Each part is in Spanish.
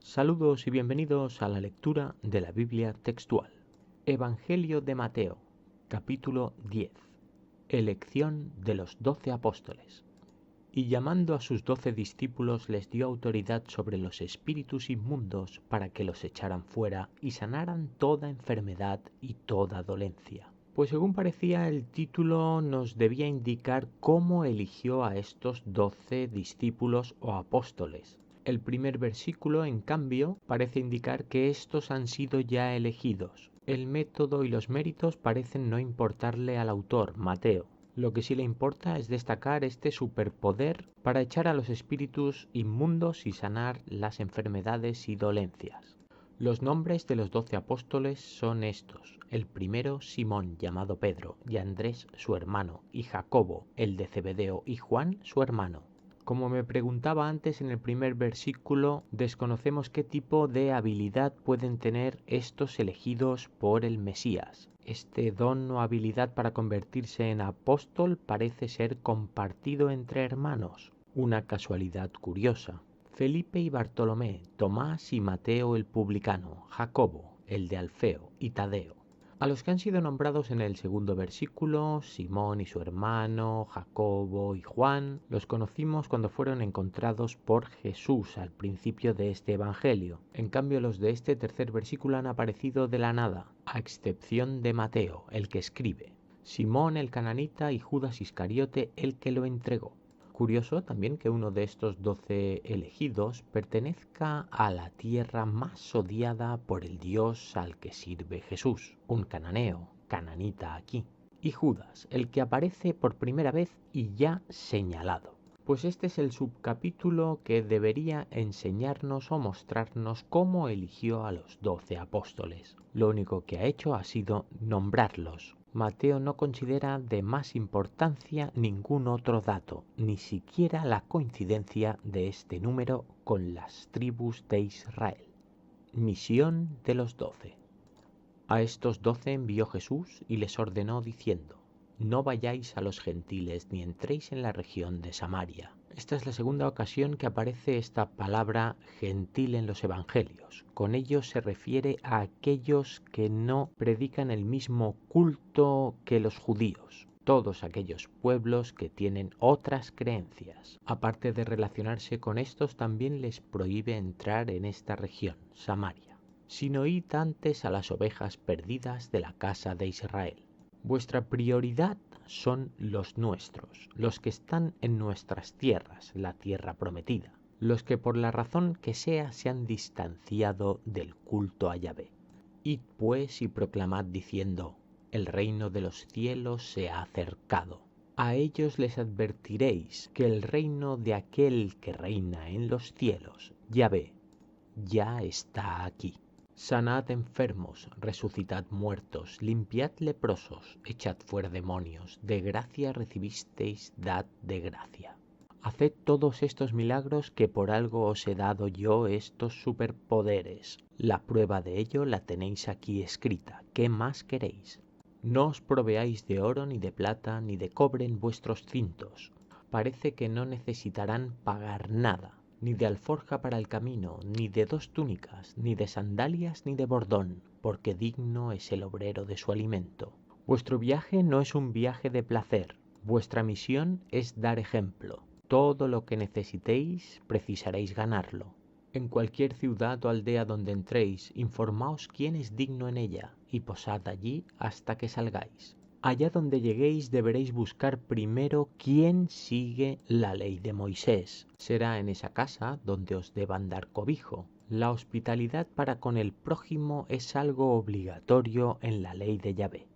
Saludos y bienvenidos a la lectura de la Biblia textual. Evangelio de Mateo, capítulo 10. Elección de los 12 apóstoles. Y llamando a sus 12 discípulos les dio autoridad sobre los espíritus inmundos para que los echaran fuera y sanaran toda enfermedad y toda dolencia. Pues según parecía el título nos debía indicar cómo eligió a estos 12 discípulos o apóstoles. El primer versículo, en cambio, parece indicar que estos han sido ya elegidos. El método y los méritos parecen no importarle al autor, Mateo. Lo que sí le importa es destacar este superpoder para echar a los espíritus inmundos y sanar las enfermedades y dolencias. Los nombres de los 12 apóstoles son estos: el primero, Simón, llamado Pedro, y Andrés, su hermano, y Jacobo, el de Zebedeo, y Juan, su hermano. Como me preguntaba antes en el primer versículo, desconocemos qué tipo de habilidad pueden tener estos elegidos por el Mesías. Este don o habilidad para convertirse en apóstol parece ser compartido entre hermanos. Una casualidad curiosa. Felipe y Bartolomé, Tomás y Mateo el publicano, Jacobo, el de Alfeo, y Tadeo. A los que han sido nombrados en el segundo versículo, Simón y su hermano, Jacobo y Juan, los conocimos cuando fueron encontrados por Jesús al principio de este evangelio. En cambio, los de este tercer versículo han aparecido de la nada, a excepción de Mateo, el que escribe, Simón el cananita y Judas Iscariote, el que lo entregó. Curioso también que uno de estos 12 elegidos pertenezca a la tierra más odiada por el Dios al que sirve Jesús, un cananeo, cananita aquí, y Judas, el que aparece por primera vez y ya señalado. Pues este es el subcapítulo que debería enseñarnos o mostrarnos cómo eligió a los 12 apóstoles. Lo único que ha hecho ha sido nombrarlos. Mateo no considera de más importancia ningún otro dato, ni siquiera la coincidencia de este número con las tribus de Israel. Misión de los 12. A estos 12 envió Jesús y les ordenó diciendo: no vayáis a los gentiles ni entréis en la región de Samaria. Esta es la segunda ocasión que aparece esta palabra gentil en los evangelios. Con ello se refiere a aquellos que no predican el mismo culto que los judíos. Todos aquellos pueblos que tienen otras creencias. Aparte de relacionarse con estos, también les prohíbe entrar en esta región, Samaria. Sino id antes a las ovejas perdidas de la casa de Israel. Vuestra prioridad son los nuestros, los que están en nuestras tierras, la tierra prometida, los que por la razón que sea se han distanciado del culto a Yahvé. Id pues y proclamad diciendo: el reino de los cielos se ha acercado. A ellos les advertiréis que el reino de aquel que reina en los cielos, Yahvé, ya está aquí. Sanad enfermos, resucitad muertos, limpiad leprosos, echad fuera demonios, de gracia recibisteis, dad de gracia. Haced todos estos milagros que por algo os he dado yo estos superpoderes. La prueba de ello la tenéis aquí escrita. ¿Qué más queréis? No os proveáis de oro ni de plata ni de cobre en vuestros cintos. Parece que no necesitarán pagar nada, ni de alforja para el camino, ni de 2 túnicas, ni de sandalias, ni de bordón, porque digno es el obrero de su alimento. Vuestro viaje no es un viaje de placer, vuestra misión es dar ejemplo. Todo lo que necesitéis precisaréis ganarlo. En cualquier ciudad o aldea donde entréis, informaos quién es digno en ella, y posad allí hasta que salgáis. Allá donde lleguéis deberéis buscar primero quién sigue la ley de Moisés. Será en esa casa donde os deban dar cobijo. La hospitalidad para con el prójimo es algo obligatorio en la ley de Yahvé.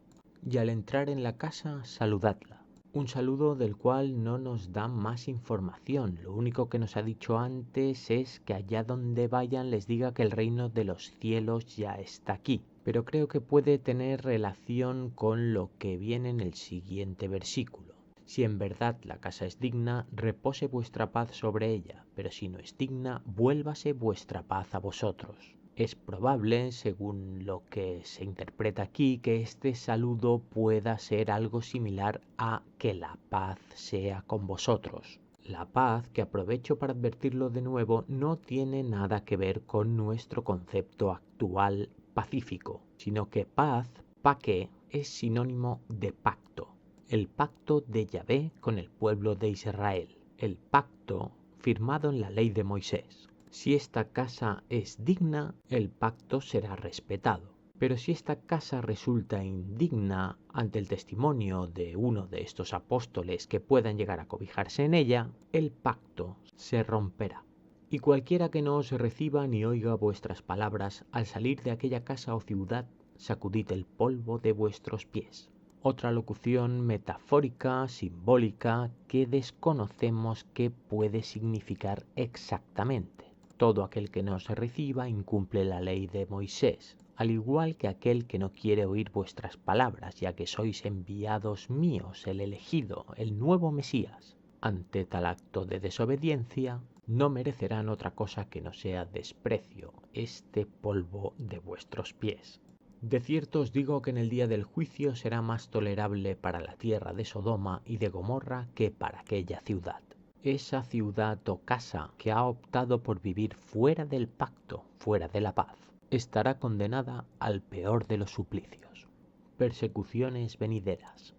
Y al entrar en la casa, saludadla. Un saludo del cual no nos da más información. Lo único que nos ha dicho antes es que allá donde vayan les diga que el reino de los cielos ya está aquí. Pero creo que puede tener relación con lo que viene en el siguiente versículo. Si en verdad la casa es digna, repose vuestra paz sobre ella, pero si no es digna, vuélvase vuestra paz a vosotros. Es probable, según lo que se interpreta aquí, que este saludo pueda ser algo similar a que la paz sea con vosotros. La paz, que aprovecho para advertirlo de nuevo, no tiene nada que ver con nuestro concepto actual pacífico, sino que paz, paque, es sinónimo de pacto. El pacto de Yahvé con el pueblo de Israel. El pacto firmado en la ley de Moisés. Si esta casa es digna, el pacto será respetado. Pero si esta casa resulta indigna ante el testimonio de uno de estos apóstoles que puedan llegar a cobijarse en ella, el pacto se romperá. Y cualquiera que no os reciba ni oiga vuestras palabras, al salir de aquella casa o ciudad, sacudid el polvo de vuestros pies. Otra locución metafórica, simbólica, que desconocemos qué puede significar exactamente. Todo aquel que no os reciba incumple la ley de Moisés, al igual que aquel que no quiere oír vuestras palabras, ya que sois enviados míos, el elegido, el nuevo Mesías. Ante tal acto de desobediencia, no merecerán otra cosa que no sea desprecio, este polvo de vuestros pies. De cierto os digo que en el día del juicio será más tolerable para la tierra de Sodoma y de Gomorra que para aquella ciudad. Esa ciudad o casa que ha optado por vivir fuera del pacto, fuera de la paz, estará condenada al peor de los suplicios, persecuciones venideras.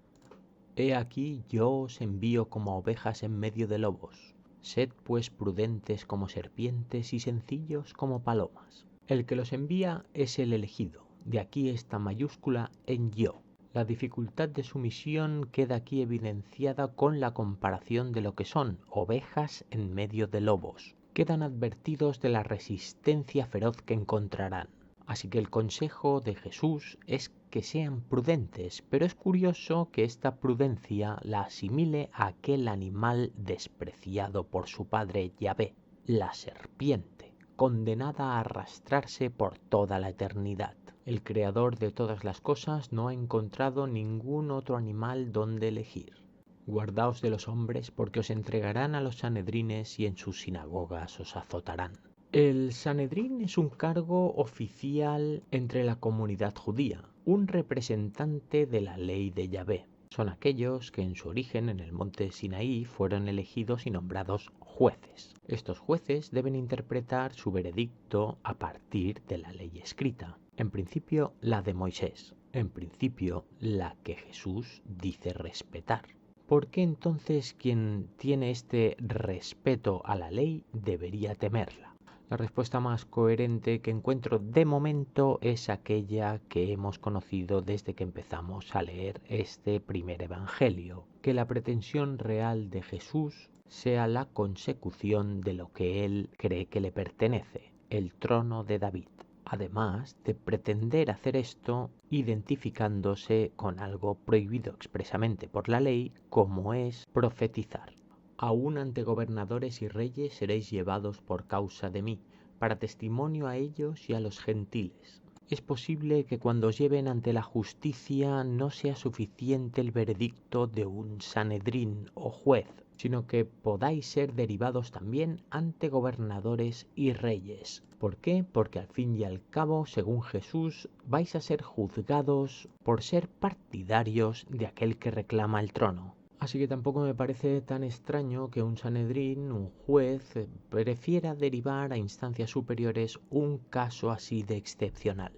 He aquí yo os envío como ovejas en medio de lobos. Sed pues prudentes como serpientes y sencillos como palomas. El que los envía es el elegido. De aquí esta mayúscula en yo. La dificultad de su misión queda aquí evidenciada con la comparación de lo que son ovejas en medio de lobos. Quedan advertidos de la resistencia feroz que encontrarán. Así que el consejo de Jesús es que sean prudentes, pero es curioso que esta prudencia la asimile a aquel animal despreciado por su padre Yahvé, la serpiente, condenada a arrastrarse por toda la eternidad. El creador de todas las cosas no ha encontrado ningún otro animal donde elegir. Guardaos de los hombres, porque os entregarán a los sanedrines y en sus sinagogas os azotarán. El Sanedrín es un cargo oficial entre la comunidad judía, un representante de la ley de Yahvé. Son aquellos que en su origen en el monte Sinaí fueron elegidos y nombrados jueces. Estos jueces deben interpretar su veredicto a partir de la ley escrita. En principio, la de Moisés. En principio, la que Jesús dice respetar. ¿Por qué entonces quien tiene este respeto a la ley debería temerla? La respuesta más coherente que encuentro de momento es aquella que hemos conocido desde que empezamos a leer este primer evangelio, que la pretensión real de Jesús sea la consecución de lo que él cree que le pertenece, el trono de David. Además de pretender hacer esto identificándose con algo prohibido expresamente por la ley, como es profetizar. Aún ante gobernadores y reyes seréis llevados por causa de mí, para testimonio a ellos y a los gentiles. Es posible que cuando os lleven ante la justicia no sea suficiente el veredicto de un Sanedrín o juez, sino que podáis ser derivados también ante gobernadores y reyes. ¿Por qué? Porque al fin y al cabo, según Jesús, vais a ser juzgados por ser partidarios de aquel que reclama el trono. Así que tampoco me parece tan extraño que un Sanedrín, un juez, prefiera derivar a instancias superiores un caso así de excepcional.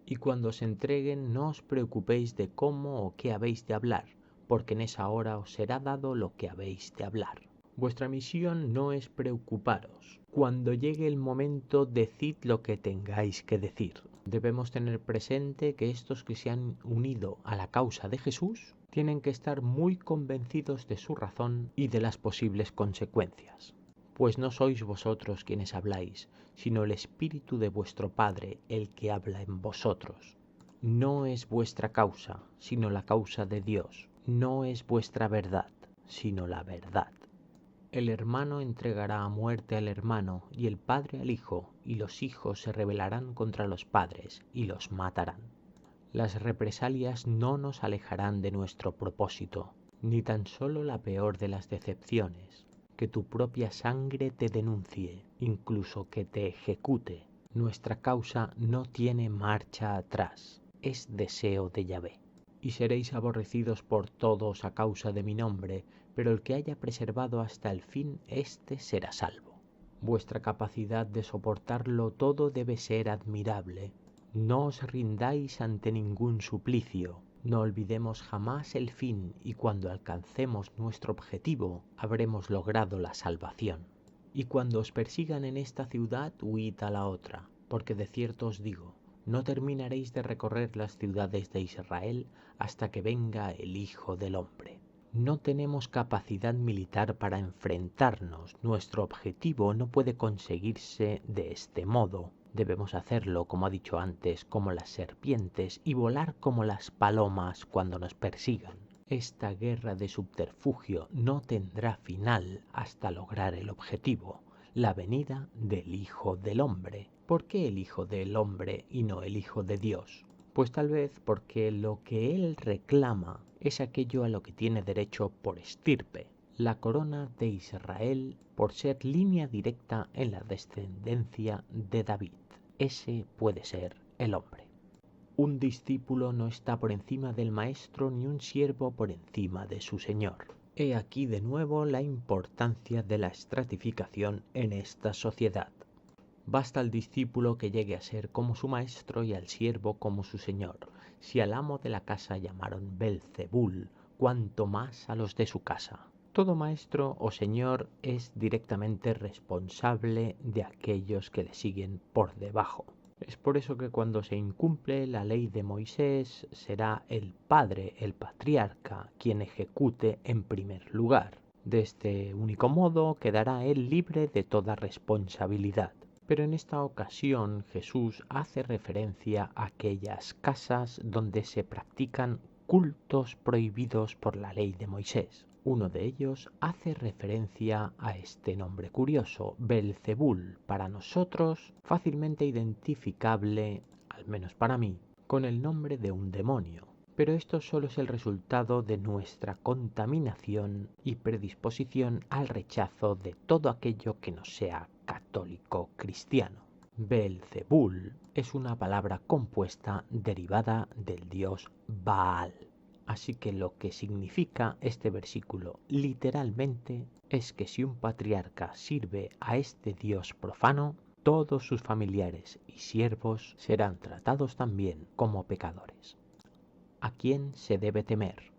Y cuando os entreguen, no os preocupéis de cómo o qué habéis de hablar, porque en esa hora os será dado lo que habéis de hablar. Vuestra misión no es preocuparos. Cuando llegue el momento, decid lo que tengáis que decir. Debemos tener presente que estos que se han unido a la causa de Jesús tienen que estar muy convencidos de su razón y de las posibles consecuencias. Pues no sois vosotros quienes habláis, sino el Espíritu de vuestro Padre el que habla en vosotros. No es vuestra causa, sino la causa de Dios. No es vuestra verdad, sino la verdad. El hermano entregará a muerte al hermano y el padre al hijo, y los hijos se rebelarán contra los padres y los matarán. Las represalias no nos alejarán de nuestro propósito, ni tan solo la peor de las decepciones, que tu propia sangre te denuncie, incluso que te ejecute. Nuestra causa no tiene marcha atrás, es deseo de Yahvé. Y seréis aborrecidos por todos a causa de mi nombre, pero el que haya preservado hasta el fin, éste será salvo. Vuestra capacidad de soportarlo todo debe ser admirable. No os rindáis ante ningún suplicio. No olvidemos jamás el fin y cuando alcancemos nuestro objetivo, habremos logrado la salvación. Y cuando os persigan en esta ciudad, huid a la otra, porque de cierto os digo, no terminaréis de recorrer las ciudades de Israel hasta que venga el Hijo del Hombre. No tenemos capacidad militar para enfrentarnos. Nuestro objetivo no puede conseguirse de este modo. Debemos hacerlo, como ha dicho antes, como las serpientes y volar como las palomas cuando nos persigan. Esta guerra de subterfugio no tendrá final hasta lograr el objetivo, la venida del Hijo del Hombre. ¿Por qué el Hijo del Hombre y no el Hijo de Dios? Pues tal vez porque lo que él reclama es aquello a lo que tiene derecho por estirpe, la corona de Israel por ser línea directa en la descendencia de David. Ese puede ser el hombre. Un discípulo no está por encima del maestro ni un siervo por encima de su señor. He aquí de nuevo la importancia de la estratificación en esta sociedad. Basta al discípulo que llegue a ser como su maestro y al siervo como su señor. Si al amo de la casa llamaron Belzebul, cuanto más a los de su casa. Todo maestro o señor es directamente responsable de aquellos que le siguen por debajo. Es por eso que cuando se incumple la ley de Moisés, será el padre, el patriarca, quien ejecute en primer lugar. De este único modo quedará él libre de toda responsabilidad. Pero en esta ocasión Jesús hace referencia a aquellas casas donde se practican cultos prohibidos por la ley de Moisés. Uno de ellos hace referencia a este nombre curioso, Belzebul, para nosotros fácilmente identificable, al menos para mí, con el nombre de un demonio. Pero esto solo es el resultado de nuestra contaminación y predisposición al rechazo de todo aquello que no sea católico cristiano. Belzebul es una palabra compuesta derivada del dios Baal. Así que lo que significa este versículo literalmente es que si un patriarca sirve a este dios profano, todos sus familiares y siervos serán tratados también como pecadores. ¿A quién se debe temer?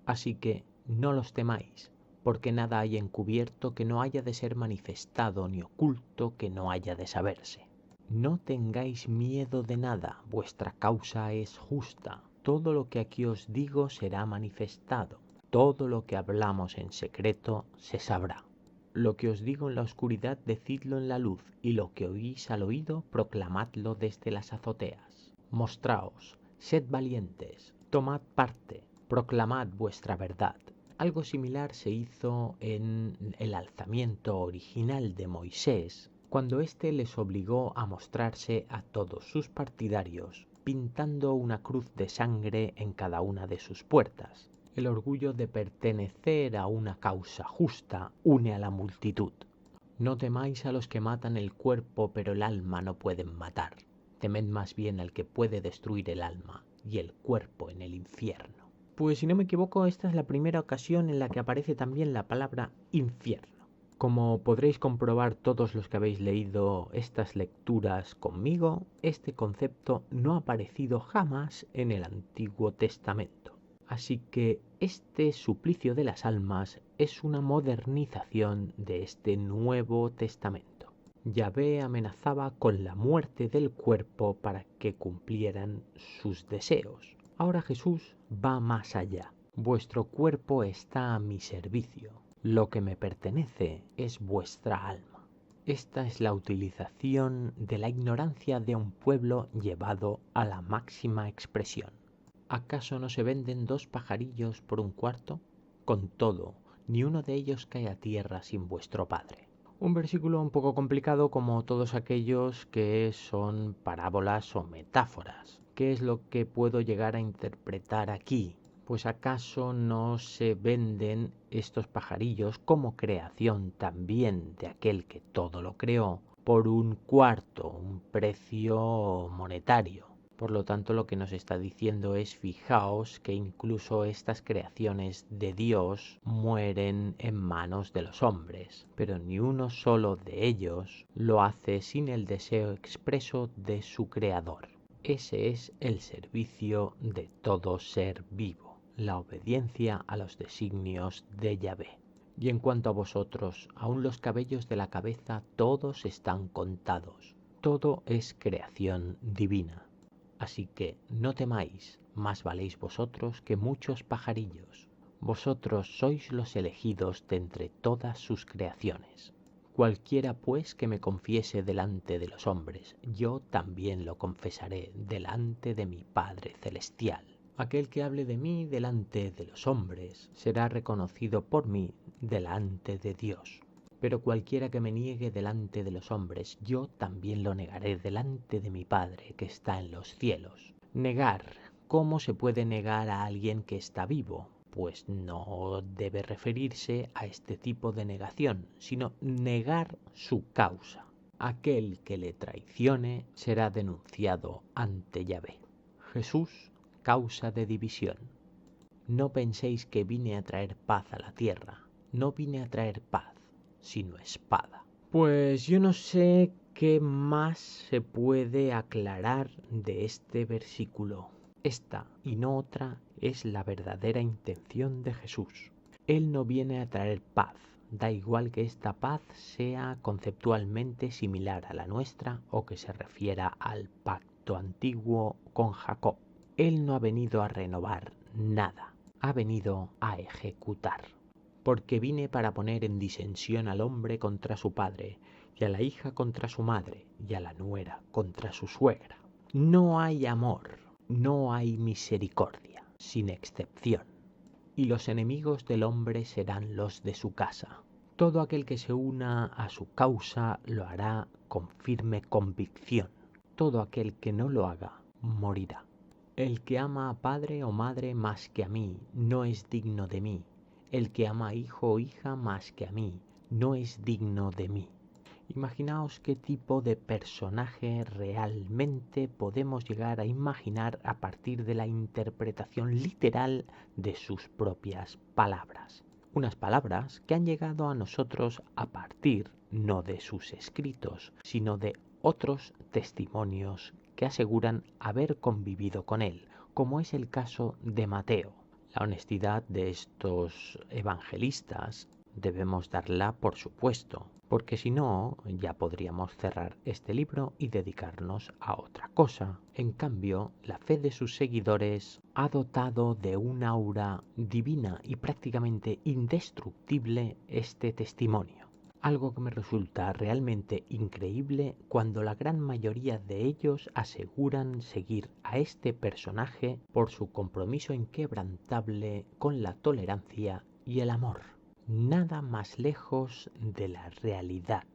Así que no los temáis, porque nada hay encubierto que no haya de ser manifestado, ni oculto que no haya de saberse. No tengáis miedo de nada, vuestra causa es justa. Todo lo que aquí os digo será manifestado. Todo lo que hablamos en secreto se sabrá. Lo que os digo en la oscuridad, decidlo en la luz, y lo que oís al oído, proclamadlo desde las azoteas. Mostraos, sed valientes, tomad parte, proclamad vuestra verdad. Algo similar se hizo en el alzamiento original de Moisés, cuando éste les obligó a mostrarse a todos sus partidarios, pintando una cruz de sangre en cada una de sus puertas. El orgullo de pertenecer a una causa justa une a la multitud. No temáis a los que matan el cuerpo, pero el alma no pueden matar. Temed más bien al que puede destruir el alma y el cuerpo en el infierno. Pues si no me equivoco, esta es la primera ocasión en la que aparece también la palabra infierno. Como podréis comprobar todos los que habéis leído estas lecturas conmigo, este concepto no ha aparecido jamás en el Antiguo Testamento. Así que este suplicio de las almas es una modernización de este Nuevo Testamento. Yahvé amenazaba con la muerte del cuerpo para que cumplieran sus deseos. Ahora Jesús va más allá. Vuestro cuerpo está a mi servicio. Lo que me pertenece es vuestra alma. Esta es la utilización de la ignorancia de un pueblo llevado a la máxima expresión. ¿Acaso no se venden 2 pajarillos por un cuarto? Con todo, ni uno de ellos cae a tierra sin vuestro Padre. Un versículo un poco complicado como todos aquellos que son parábolas o metáforas. ¿Qué es lo que puedo llegar a interpretar aquí? Pues ¿acaso no se venden estos pajarillos como creación también de aquel que todo lo creó por un cuarto, un precio monetario? Por lo tanto, lo que nos está diciendo es: fijaos que incluso estas creaciones de Dios mueren en manos de los hombres, pero ni uno solo de ellos lo hace sin el deseo expreso de su Creador. Ese es el servicio de todo ser vivo, la obediencia a los designios de Yahvé. Y en cuanto a vosotros, aun los cabellos de la cabeza todos están contados. Todo es creación divina. Así que no temáis, más valéis vosotros que muchos pajarillos. Vosotros sois los elegidos de entre todas sus creaciones. Cualquiera pues que me confiese delante de los hombres, yo también lo confesaré delante de mi Padre Celestial. Aquel que hable de mí delante de los hombres será reconocido por mí delante de Dios. Pero cualquiera que me niegue delante de los hombres, yo también lo negaré delante de mi Padre que está en los cielos. Negar. ¿Cómo se puede negar a alguien que está vivo? Pues no debe referirse a este tipo de negación, sino negar su causa. Aquel que le traicione será denunciado ante Yahvé. Jesús, causa de división. No penséis que vine a traer paz a la tierra. No vine a traer paz, sino espada. Pues yo no sé qué más se puede aclarar de este versículo. Esta y no otra es la verdadera intención de Jesús. Él no viene a traer paz. Da igual que esta paz sea conceptualmente similar a la nuestra o que se refiera al pacto antiguo con Jacob. Él no ha venido a renovar nada. Ha venido a ejecutar. Porque vine para poner en disensión al hombre contra su padre, y a la hija contra su madre, y a la nuera contra su suegra. No hay amor, no hay misericordia, sin excepción. Y los enemigos del hombre serán los de su casa. Todo aquel que se una a su causa lo hará con firme convicción. Todo aquel que no lo haga, morirá. El que ama a padre o madre más que a mí, no es digno de mí. El que ama a hijo o hija más que a mí, no es digno de mí. Imaginaos qué tipo de personaje realmente podemos llegar a imaginar a partir de la interpretación literal de sus propias palabras. Unas palabras que han llegado a nosotros a partir no de sus escritos, sino de otros testimonios que aseguran haber convivido con él, como es el caso de Mateo. La honestidad de estos evangelistas debemos darla por supuesto, porque si no, ya podríamos cerrar este libro y dedicarnos a otra cosa. En cambio, la fe de sus seguidores ha dotado de un aura divina y prácticamente indestructible este testimonio. Algo que me resulta realmente increíble cuando la gran mayoría de ellos aseguran seguir a este personaje por su compromiso inquebrantable con la tolerancia y el amor. Nada más lejos de la realidad.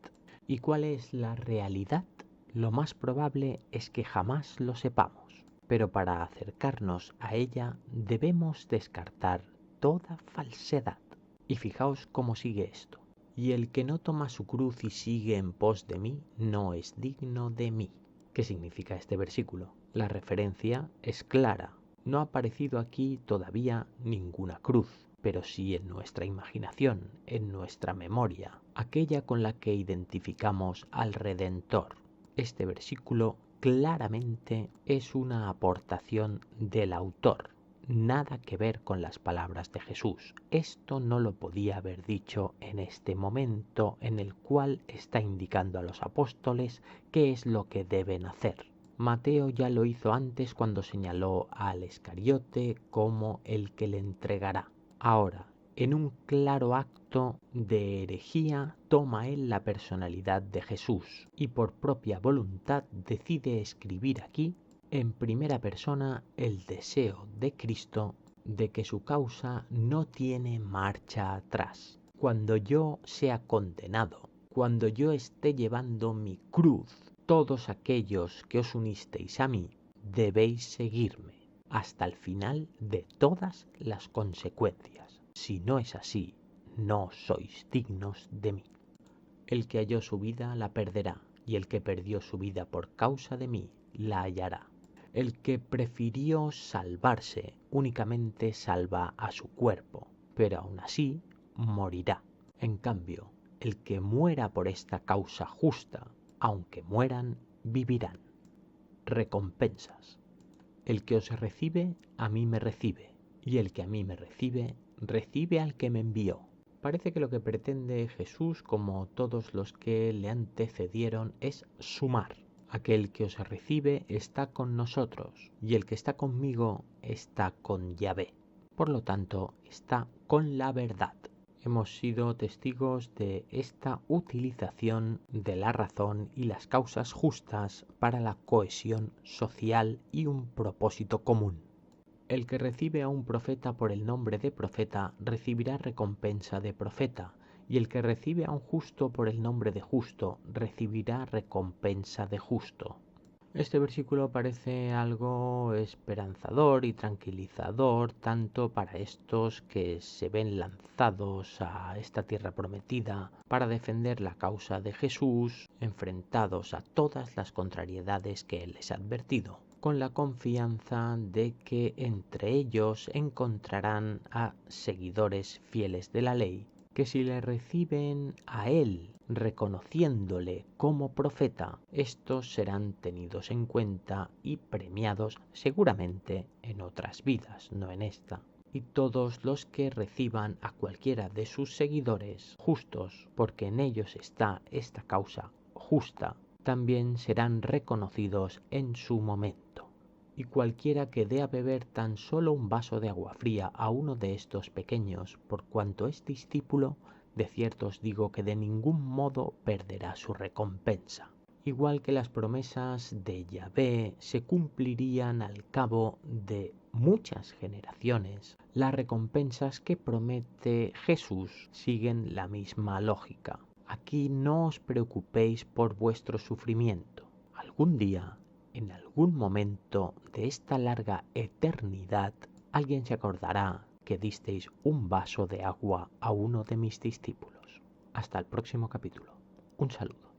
¿Y cuál es la realidad? Lo más probable es que jamás lo sepamos, pero para acercarnos a ella debemos descartar toda falsedad. Y fijaos cómo sigue esto. Y el que no toma su cruz y sigue en pos de mí, no es digno de mí. ¿Qué significa este versículo? La referencia es clara. No ha aparecido aquí todavía ninguna cruz, pero sí en nuestra imaginación, en nuestra memoria, aquella con la que identificamos al Redentor. Este versículo claramente es una aportación del autor. Nada que ver con las palabras de Jesús. Esto no lo podía haber dicho en este momento en el cual está indicando a los apóstoles qué es lo que deben hacer. Mateo ya lo hizo antes cuando señaló al Iscariote como el que le entregará. Ahora, en un claro acto de herejía, toma él la personalidad de Jesús y por propia voluntad decide escribir aquí en primera persona el deseo de Cristo de que su causa no tiene marcha atrás. Cuando yo sea condenado, cuando yo esté llevando mi cruz, todos aquellos que os unisteis a mí, debéis seguirme hasta el final de todas las consecuencias. Si no es así, no sois dignos de mí. El que halló su vida la perderá, y el que perdió su vida por causa de mí la hallará. El que prefirió salvarse únicamente salva a su cuerpo, pero aún así morirá. En cambio, el que muera por esta causa justa, aunque mueran, vivirán. Recompensas. El que os recibe, a mí me recibe, y el que a mí me recibe, recibe al que me envió. Parece que lo que pretende Jesús, como todos los que le antecedieron, es sumar. Aquel que os recibe está con nosotros, y el que está conmigo está con Yahvé. Por lo tanto, está con la verdad. Hemos sido testigos de esta utilización de la razón y las causas justas para la cohesión social y un propósito común. El que recibe a un profeta por el nombre de profeta recibirá recompensa de profeta, y el que recibe a un justo por el nombre de justo recibirá recompensa de justo. Este versículo parece algo esperanzador y tranquilizador tanto para estos que se ven lanzados a esta tierra prometida para defender la causa de Jesús, enfrentados a todas las contrariedades que Él les ha advertido, con la confianza de que entre ellos encontrarán a seguidores fieles de la ley, que si le reciben a él reconociéndole como profeta, estos serán tenidos en cuenta y premiados seguramente en otras vidas, no en esta. Y todos los que reciban a cualquiera de sus seguidores justos, porque en ellos está esta causa justa, también serán reconocidos en su momento. Y cualquiera que dé a beber tan solo un vaso de agua fría a uno de estos pequeños, por cuanto es discípulo, de cierto os digo que de ningún modo perderá su recompensa. Igual que las promesas de Yahvé se cumplirían al cabo de muchas generaciones, las recompensas que promete Jesús siguen la misma lógica. Aquí no os preocupéis por vuestro sufrimiento. Algún día, en algún momento de esta larga eternidad, alguien se acordará que disteis un vaso de agua a uno de mis discípulos. Hasta el próximo capítulo. Un saludo.